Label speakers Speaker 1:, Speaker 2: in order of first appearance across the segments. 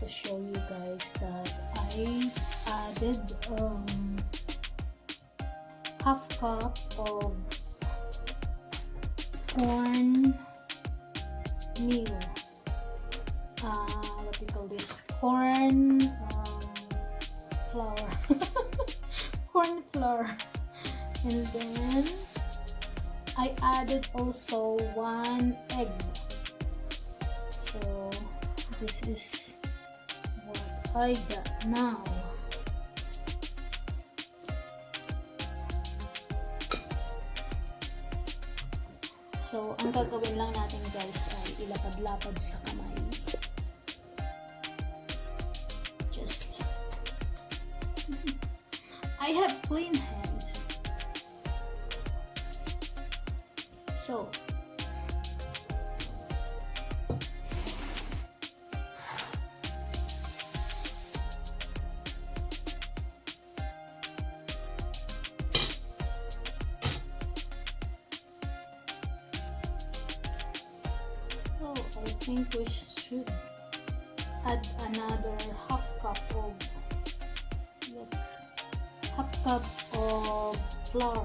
Speaker 1: to show you guys that I added half cup of corn meal. What do you call this? Corn flour. Corn flour. And then I added also 1 egg. So this is what I got now. So ang gagawin lang natin guys ay ilapad-lapad sa kamay. Just I have clean hands. So I think we should add another half cup of flour.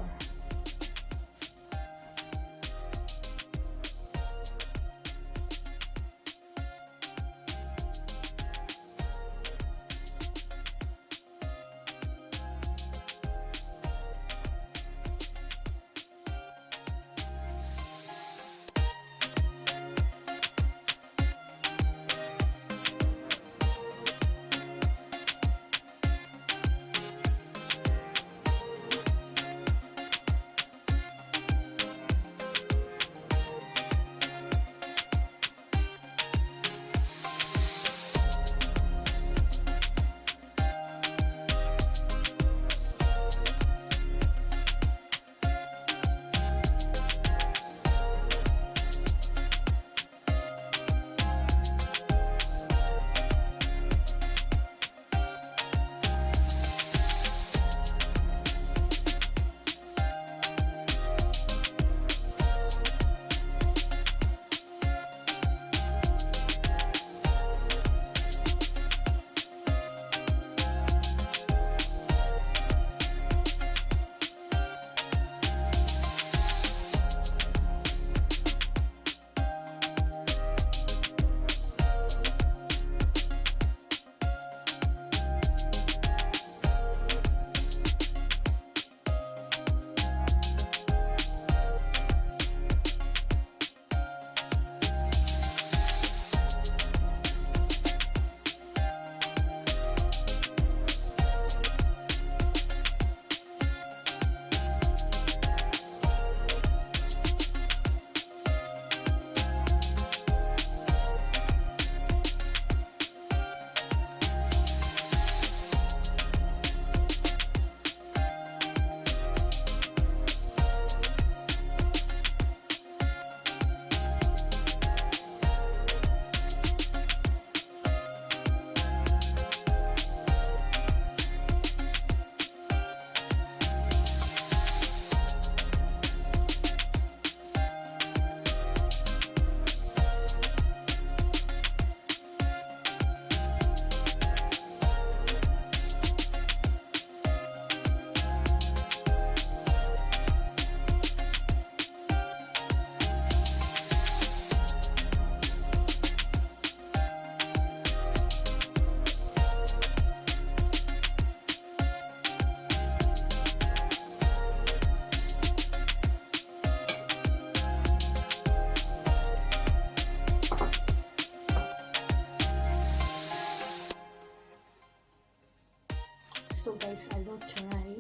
Speaker 1: So guys, I will try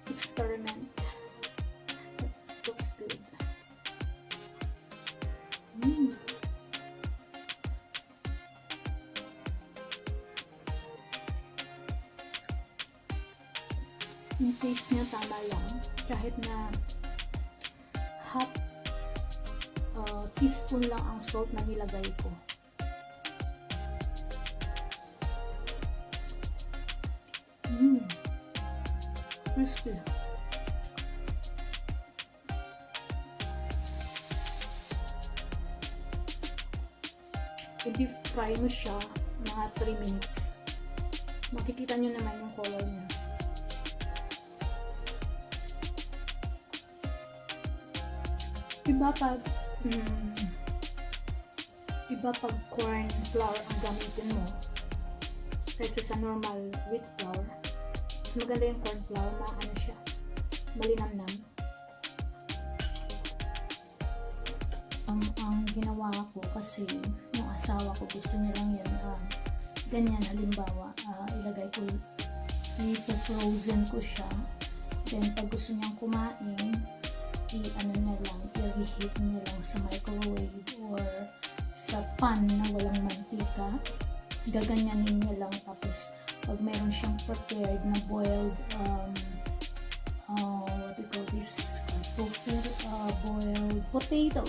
Speaker 1: experiment. It looks good. Yung taste niya tama lang, kahit na half teaspoon lang ang salt na nilagay ko. Crispy. i-deep fry mo siya mga 3 minutes. Makikita nyo naman yung color niya. Iba pag corn flour ang gamitin mo kaysa sa normal wheat flour. Mas maganda yung corn flour na ano siya, malinamnam. Ang ginawa ko kasi yung asawa ko gusto niya lang yan ganyan, halimbawa ilagay ko, i-frozen ko siya, then pag gusto niyang kumain, i-reheat niya lang sa microwave or sa pan na walang mantika, gaganyanin niya lang. Tapos pag meron siyang prepared na boiled what do you call this, boiled potato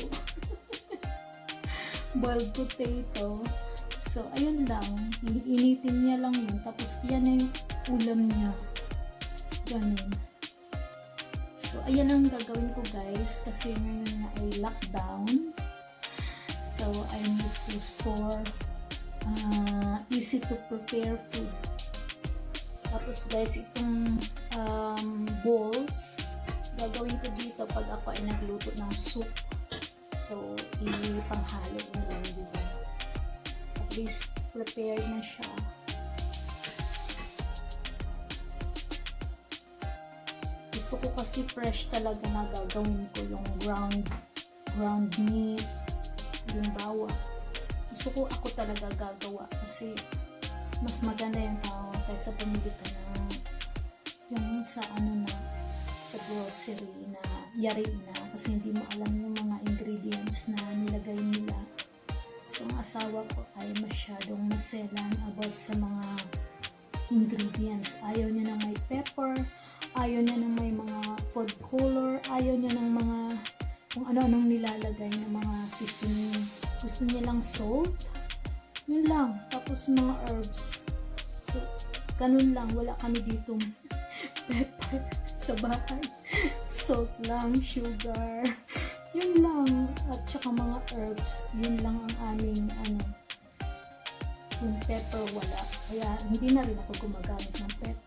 Speaker 1: boiled potato, so ayun lang, initin niya lang yun, tapos yan na yung ulam niya, ganun. So ayan ang gagawin ko guys, kasi ngayon na ay lockdown, so I need to store easy to prepare food. Tapos guys, itong bowls gagawin ko dito pag ako ay nagluto ng soup. So, ipanghalo na lang dito. At least, prepared na siya. Gusto ko kasi fresh talaga na gagawin ko yung ground meat, yung bawang. Gusto ko ako talaga gagawa kasi mas maganda yung tao kaysa pumili ka na yung sa sa grocery na yari na, kasi hindi mo alam yung mga ingredients na nilagay nila. So ang asawa ko ay masyadong maselan about sa mga ingredients. Ayaw niya na may pepper, ayaw niya na may mga food color, ayaw niya ng mga kung ano-anong nilalagay ng mga seasoning. Gusto niya lang salt, yun lang, tapos mga herbs. So ganun lang, wala kami ditong pepper sa bahay. Salt lang, sugar, yun lang, at saka mga herbs, yun lang ang aming yung pepper wala, kaya hindi na rin ako gumagamit ng pepper.